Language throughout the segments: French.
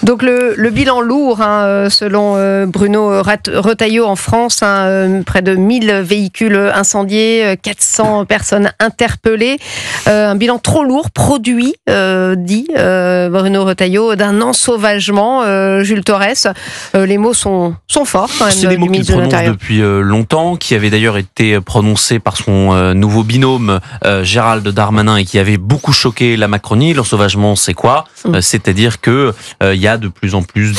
Donc le bilan lourd, selon Bruno Retailleau en France, près de 1000 véhicules incendiés, 400 personnes interpellées. Un bilan trop lourd, produit, dit Bruno Retailleau, d'un ensauvagement. Jules Torres, les mots sont forts quand même. C'est des mots qu'il prononce depuis longtemps, qui avaient d'ailleurs été prononcés par son nouveau binôme Gérald Darmanin et qui avait beaucoup choqué la Macronie. L'ensauvagement, c'est quoi ? C'est-à-dire que il y a de plus en plus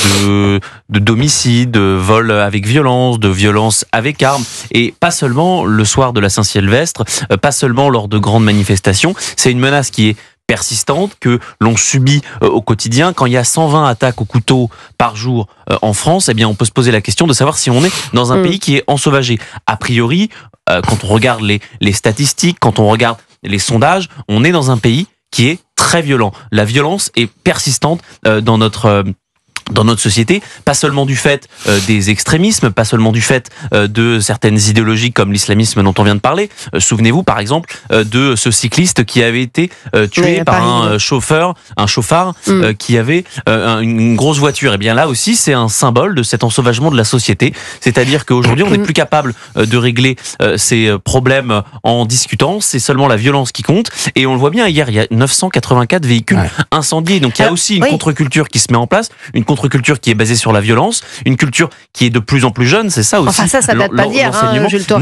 d'homicides, de vols avec violence, de violences avec armes, et pas seulement le soir de la Saint-Sylvestre, pas seulement lors de grandes manifestations. C'est une menace qui est persistante, que l'on subit au quotidien. Quand il y a 120 attaques au couteau par jour en France, eh bien, on peut se poser la question de savoir si on est dans un pays qui est ensauvagé. A priori, quand on regarde les statistiques, quand on regarde les sondages, on est dans un pays qui est très violent. La violence est persistante dans notre société, pas seulement du fait des extrémismes, pas seulement du fait de certaines idéologies comme l'islamisme dont on vient de parler. Souvenez-vous par exemple de ce cycliste qui avait été tué par un chauffard qui avait une grosse voiture. Et bien là aussi, c'est un symbole de cet ensauvagement de la société. C'est-à-dire qu'aujourd'hui, on n'est plus capable de régler ces problèmes en discutant. C'est seulement la violence qui compte. Et on le voit bien, hier, il y a 984 véhicules incendiés. Donc il y a aussi une contre-culture qui se met en place, une contre-culture qui est basée sur la violence, une culture qui est de plus en plus jeune, c'est ça aussi. Enfin ça date pas d'hier, Jules Torres.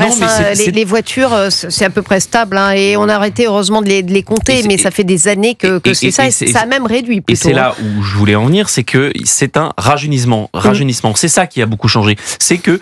Les voitures, c'est à peu près stable, et on a arrêté heureusement de les compter, mais ça fait des années que c'est ça, et ça a même réduit plutôt. Et c'est là où je voulais en venir, c'est que c'est un rajeunissement. C'est ça qui a beaucoup changé. C'est que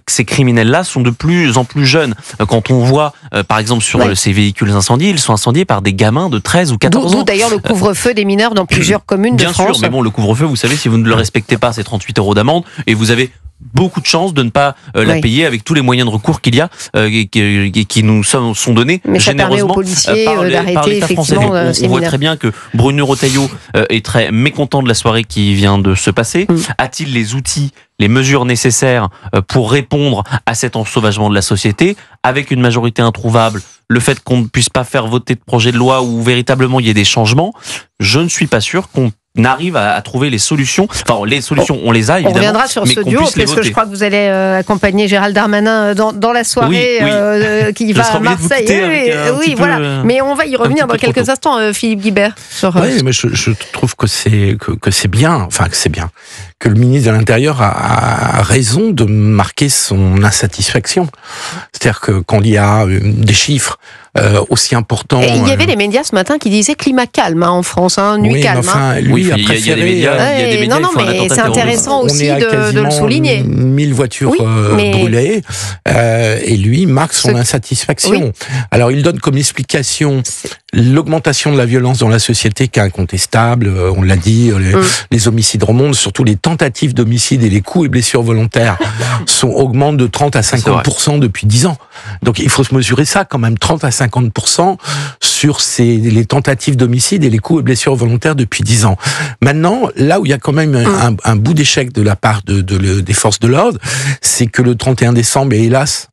ces criminels-là sont de plus en plus jeunes. Quand on voit, par exemple, sur ces véhicules incendiés, ils sont incendiés par des gamins de 13 ou 14 ans. D'où d'ailleurs le couvre-feu des mineurs dans plusieurs communes de France. Bien sûr, mais bon, le couvre-feu, vous savez, si vous ne le respectez pas, c'est 38 € d'amende, et vous avez beaucoup de chances de ne pas la payer avec tous les moyens de recours qu'il y a et qui nous sont donnés généreusement par l'État français. On voit très bien que Bruno Retailleau est très mécontent de la soirée qui vient de se passer. A-t-il les outils, les mesures nécessaires pour répondre à cet ensauvagement de la société, avec une majorité introuvable, le fait qu'on ne puisse pas faire voter de projet de loi où véritablement il y ait des changements? Je ne suis pas sûr qu'on arrive à trouver les solutions. Enfin, les solutions, on les a évidemment. On reviendra sur ce duo, parce que je crois que vous allez accompagner Gérald Darmanin dans la soirée qui va à Marseille. Oui, voilà. Mais on va y revenir dans quelques instants, Philippe Guibert. Oui, mais je trouve que c'est bien, enfin que c'est bien, que le ministre de l'Intérieur a raison de marquer son insatisfaction. C'est-à-dire que quand il y a des chiffres aussi importants... Et il y avait des médias ce matin qui disaient climat calme en France, nuit calme. Enfin, lui a préféré... Il y a des médias, non, mais c'est intéressant aussi de le souligner. 1000 voitures brûlées, et lui marque son insatisfaction. Oui. Alors il donne comme explication l'augmentation de la violence dans la société qui est incontestable, on l'a dit, les homicides remontent, surtout les tentatives d'homicide et les coups et blessures volontaires augmentent de 30 à 50% depuis 10 ans. Donc il faut se mesurer ça quand même, 30 à 50% sur les tentatives d'homicide et les coups et blessures volontaires depuis 10 ans. Maintenant, là où il y a quand même un bout d'échec de la part des forces de l'ordre, c'est que le 31 décembre est hélas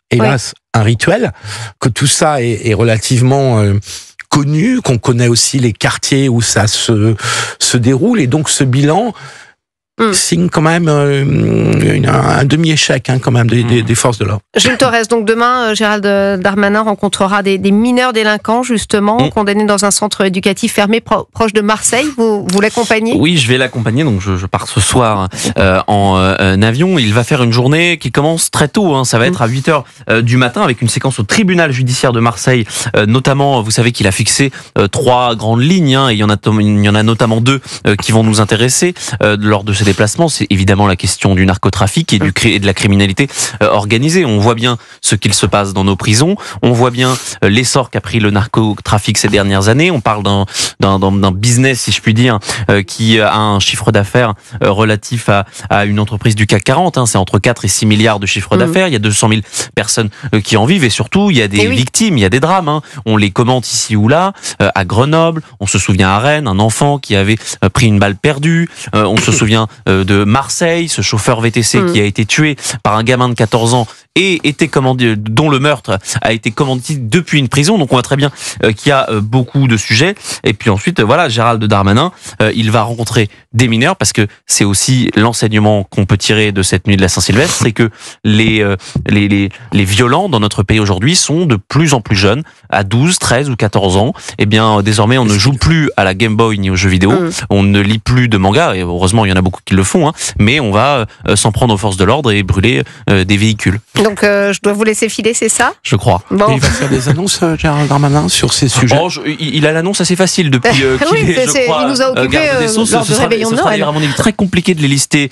un rituel, que tout ça est relativement... connu, qu'on connaît aussi les quartiers où ça se déroule, et donc ce bilan signe quand même un demi-échec quand même des forces de l'ordre. Jules Torres, donc demain, Gérald Darmanin rencontrera des mineurs délinquants, justement, condamnés dans un centre éducatif fermé proche de Marseille. Vous l'accompagnez ? Oui, je vais l'accompagner, donc je pars ce soir en avion. Il va faire une journée qui commence très tôt, ça va être à 8h du matin, avec une séquence au tribunal judiciaire de Marseille. Notamment, vous savez qu'il a fixé 3 grandes lignes, et il y en a notamment 2 qui vont nous intéresser lors de ces déplacements. C'est évidemment la question du narcotrafic et de la criminalité organisée. On voit bien ce qu'il se passe dans nos prisons. On voit bien l'essor qu'a pris le narcotrafic ces dernières années. On parle d'un business, si je puis dire, qui a un chiffre d'affaires relatif à une entreprise du CAC 40. C'est entre 4 et 6 milliards de chiffre d'affaires. Il y a 200 000 personnes qui en vivent, et surtout, il y a des victimes, il y a des drames. On les commente ici ou là. À Grenoble, on se souvient à Rennes, un enfant qui avait pris une balle perdue. On se souvient de Marseille, ce chauffeur VTC qui a été tué par un gamin de 14 ans et dont le meurtre a été commandité depuis une prison. Donc on voit très bien qu'il y a beaucoup de sujets. Et puis ensuite, voilà, Gérald Darmanin, il va rencontrer des mineurs, parce que c'est aussi l'enseignement qu'on peut tirer de cette nuit de la Saint-Sylvestre, c'est que les violents dans notre pays aujourd'hui sont de plus en plus jeunes, à 12, 13 ou 14 ans. Eh bien, désormais, on ne joue plus à la Game Boy ni aux jeux vidéo, on ne lit plus de mangas, et heureusement, il y en a beaucoup qui le font, hein, mais on va s'en prendre aux forces de l'ordre et brûler des véhicules. Donc, je dois vous laisser filer, c'est ça ? Je crois. Bon. Et il va faire des annonces, Gérald Darmanin, sur ces sujets. Il a l'annonce assez facile depuis qu'il est, je crois, il nous a occupé lors du réveillon de Noël. À mon avis, très compliqué de les lister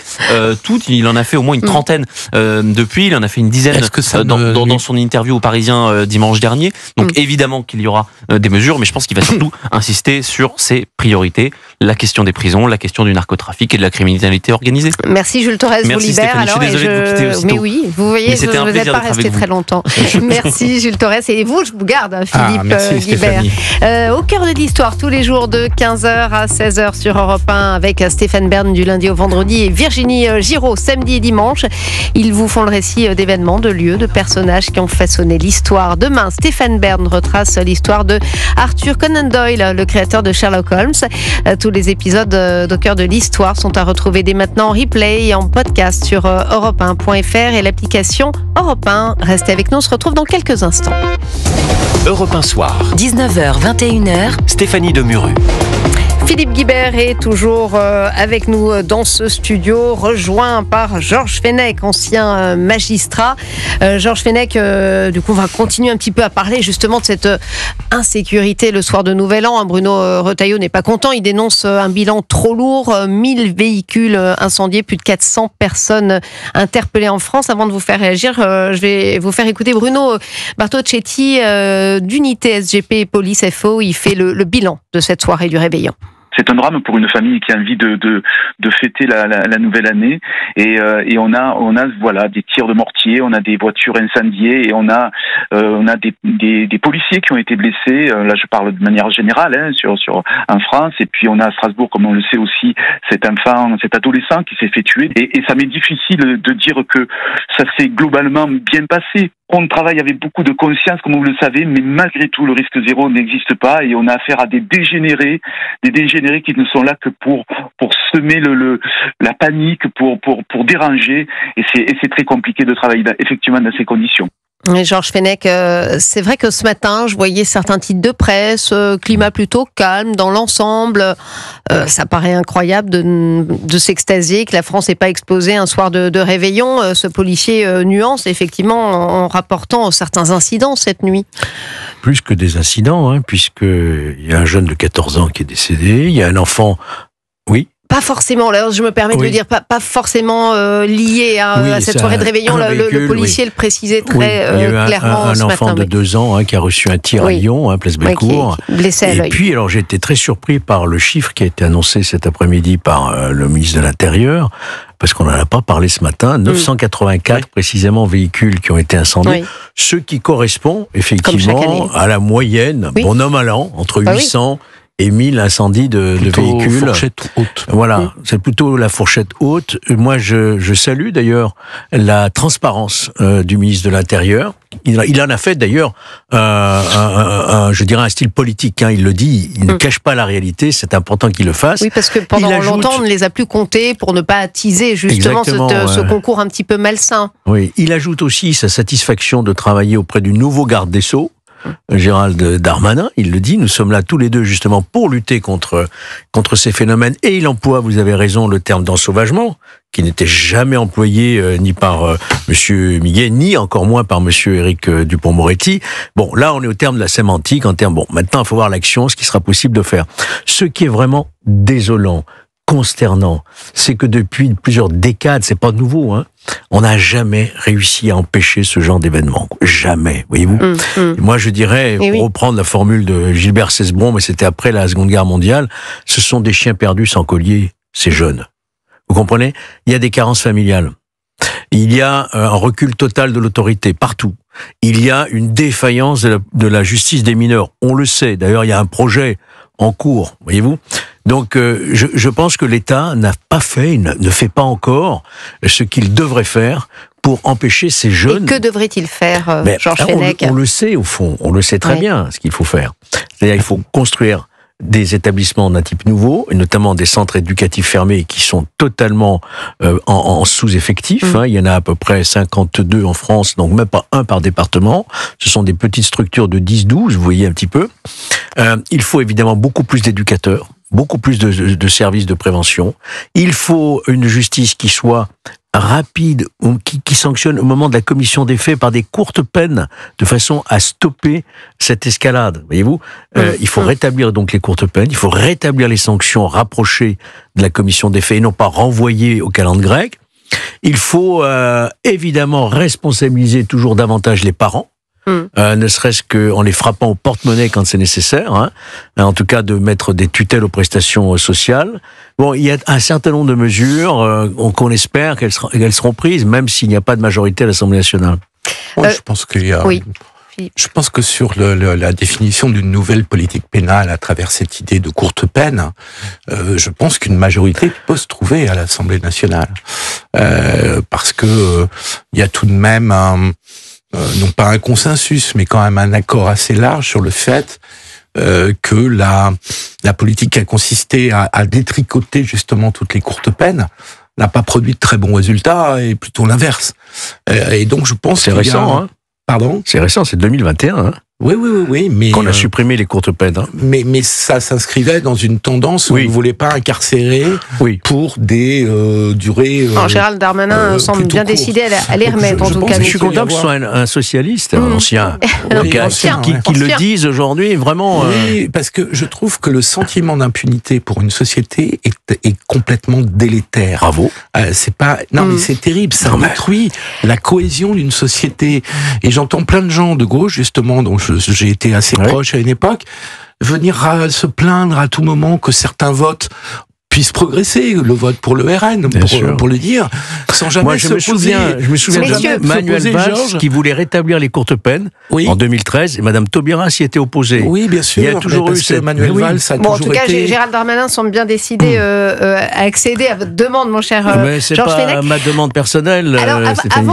toutes. Il en a fait au moins une trentaine depuis. Il en a fait une dizaine dans son interview au Parisien dimanche dernier. Donc évidemment qu'il y aura des mesures, mais je pense qu'il va surtout insister sur ses priorités, la question des prisons, la question du narcotrafic et de la criminalité organisée. Merci Jules Thorez, vous libère. Stéphanie, alors, je suis désolé de vous quitter aussitôt. Mais oui, vous voyez, vous n'êtes pas resté très longtemps. Merci Jules Thorez, et vous, je vous garde, Philippe Guibert. Au cœur de l'histoire, tous les jours de 15h à 16h sur Europe 1, avec Stéphane Bern du lundi au vendredi et Virginie Giraud samedi et dimanche. Ils vous font le récit d'événements, de lieux, de personnages qui ont façonné l'histoire. Demain, Stéphane Bern retrace l'histoire de Arthur Conan Doyle, le créateur de Sherlock Holmes. Tous les épisodes d'Au cœur de l'histoire sont à retrouver dès maintenant en replay et en podcast sur europe1.fr et l'application Europe 1. Restez avec nous, on se retrouve dans quelques instants. Europe 1 Soir. 19h, 21h. Stéphanie Demuru. Philippe Guibert est toujours avec nous dans ce studio, rejoint par Georges Fenech, ancien magistrat. Georges Fenech, du coup, on va continuer un petit peu à parler justement de cette insécurité le soir de Nouvel An. Bruno Retailleau n'est pas content, il dénonce un bilan trop lourd, 1000 véhicules incendiés, plus de 400 personnes interpellées en France. Avant de vous faire réagir, je vais vous faire écouter Bruno Bartocchetti d'Unité SGP Police FO. Il fait le bilan de cette soirée du réveillon. C'est un drame pour une famille qui a envie de fêter la nouvelle année, et on a voilà des tirs de mortier, on a des voitures incendiées, et on a des policiers qui ont été blessés. Là, je parle de manière générale, en France, et puis on a à Strasbourg, comme on le sait aussi, cet adolescent qui s'est fait tuer, et ça m'est difficile de dire que ça s'est globalement bien passé. On travaille avec beaucoup de conscience, comme vous le savez, mais malgré tout, le risque zéro n'existe pas, et on a affaire à des dégénérés qui ne sont là que pour semer la panique, pour déranger, et c'est très compliqué de travailler effectivement dans ces conditions. Et Georges Fenech, c'est vrai que ce matin, je voyais certains titres de presse, climat plutôt calme dans l'ensemble. Ça paraît incroyable de s'extasier que la France n'ait pas explosé un soir de réveillon. Ce policier nuance effectivement en rapportant certains incidents cette nuit. Plus que des incidents, puisqu'il y a un jeune de 14 ans qui est décédé, il y a un enfant... Oui. Pas forcément, là, je me permets de le dire, pas forcément lié à cette soirée de réveillon. Le policier le précisait très clairement ce matin. Un enfant de 2 ans qui a reçu un tir à Lyon, Place Bellecour. Blessé à l'œil. Et puis, alors, j'ai été très surpris par le chiffre qui a été annoncé cet après-midi par le ministre de l'Intérieur, parce qu'on n'en a pas parlé ce matin, 984 précisément véhicules qui ont été incendiés, ce qui correspond effectivement à la moyenne, bon an mal an, entre 800 et 1000 incendies de véhicules. Fourchette haute. Voilà, c'est plutôt la fourchette haute. Moi, je salue d'ailleurs la transparence du ministre de l'Intérieur. Il en a fait d'ailleurs je dirais un style politique. Il le dit, il ne cache pas la réalité. C'est important qu'il le fasse. Oui, parce que pendant longtemps, on ne les a plus comptés pour ne pas attiser justement ce concours un petit peu malsain. Oui, il ajoute aussi sa satisfaction de travailler auprès du nouveau garde des Sceaux, Gérald Darmanin. Il le dit, nous sommes là tous les deux justement pour lutter contre ces phénomènes, et il emploie, vous avez raison, le terme d'ensauvagement, qui n'était jamais employé ni par Monsieur Miguet, ni encore moins par Monsieur Éric Dupond-Moretti. Bon, là on est au terme de la sémantique, maintenant il faut voir l'action, ce qui sera possible de faire. Ce qui est vraiment désolant, consternant, c'est que depuis plusieurs décades, c'est pas nouveau, on n'a jamais réussi à empêcher ce genre d'événement. Jamais, voyez-vous. Moi, je dirais, pour reprendre la formule de Gilbert Cesbron, mais c'était après la Seconde Guerre mondiale, ce sont des chiens perdus sans collier, ces jeunes. Vous comprenez ? Il y a des carences familiales. Il y a un recul total de l'autorité partout. Il y a une défaillance de la justice des mineurs. On le sait. D'ailleurs, il y a un projet en cours, voyez-vous. Donc, je pense que l'État n'a pas fait, ne fait pas encore ce qu'il devrait faire pour empêcher ces jeunes... Et que devrait-il faire, Georges on, Fenech? On le sait au fond, on le sait très bien ce qu'il faut faire. C'est-à-dire il faut construire des établissements d'un type nouveau, et notamment des centres éducatifs fermés qui sont totalement en sous-effectif. Il y en a à peu près 52 en France, donc même pas un par département. Ce sont des petites structures de 10-12, vous voyez un petit peu. Il faut évidemment beaucoup plus d'éducateurs, beaucoup plus de services de prévention. Il faut une justice qui soit rapide, qui sanctionne au moment de la commission des faits par des courtes peines, de façon à stopper cette escalade. Voyez-vous, il faut rétablir donc les courtes peines, il faut rétablir les sanctions rapprochées de la commission des faits et non pas renvoyer au calendrier grec. Il faut évidemment responsabiliser toujours davantage les parents. Ne serait-ce qu'en les frappant au porte-monnaie quand c'est nécessaire, en tout cas de mettre des tutelles aux prestations sociales. Bon, il y a un certain nombre de mesures qu'on espère qu'elles seront prises, même s'il n'y a pas de majorité à l'Assemblée nationale. Moi, je pense qu'il y a... Oui. Je pense que sur la définition d'une nouvelle politique pénale à travers cette idée de courte peine, je pense qu'une majorité peut se trouver à l'Assemblée nationale. Parce que il y a tout de même non pas un consensus, mais quand même un accord assez large sur le fait que la politique qui a consisté à détricoter justement toutes les courtes peines n'a pas produit de très bons résultats, et plutôt l'inverse. Et donc je pense c'est récent, Pardon ? C'est récent, c'est 2021. Oui, mais qu'on a supprimé les courtes peines. Mais ça s'inscrivait dans une tendance où on ne voulait pas incarcérer pour des durées. Gérald Darmanin semble bien décidé à les remettre, en tout cas. Je suis content que ce soit un socialiste, un ancien, qui le dise aujourd'hui, vraiment. Oui, parce que je trouve que le sentiment d'impunité pour une société est complètement délétère. Bravo. C'est pas. Non, mais c'est terrible. Ça détruit la cohésion d'une société. Et j'entends plein de gens de gauche, justement, dont j'ai été assez proche à une époque, venir se plaindre à tout moment que certains votes puissent progresser, le vote pour le RN, pour le dire, sans jamais je me souviens de Manuel Valls qui voulait rétablir les courtes peines en 2013, et Madame Taubira s'y était opposée. Oui, bien sûr. Il y a toujours eu cette... Manuel Valls a toujours en tout cas, Gérald Darmanin semble bien décidé à accéder à votre demande, mon cher Georges Fenech. C'est pas ma demande personnelle, Alors, Stéphanie.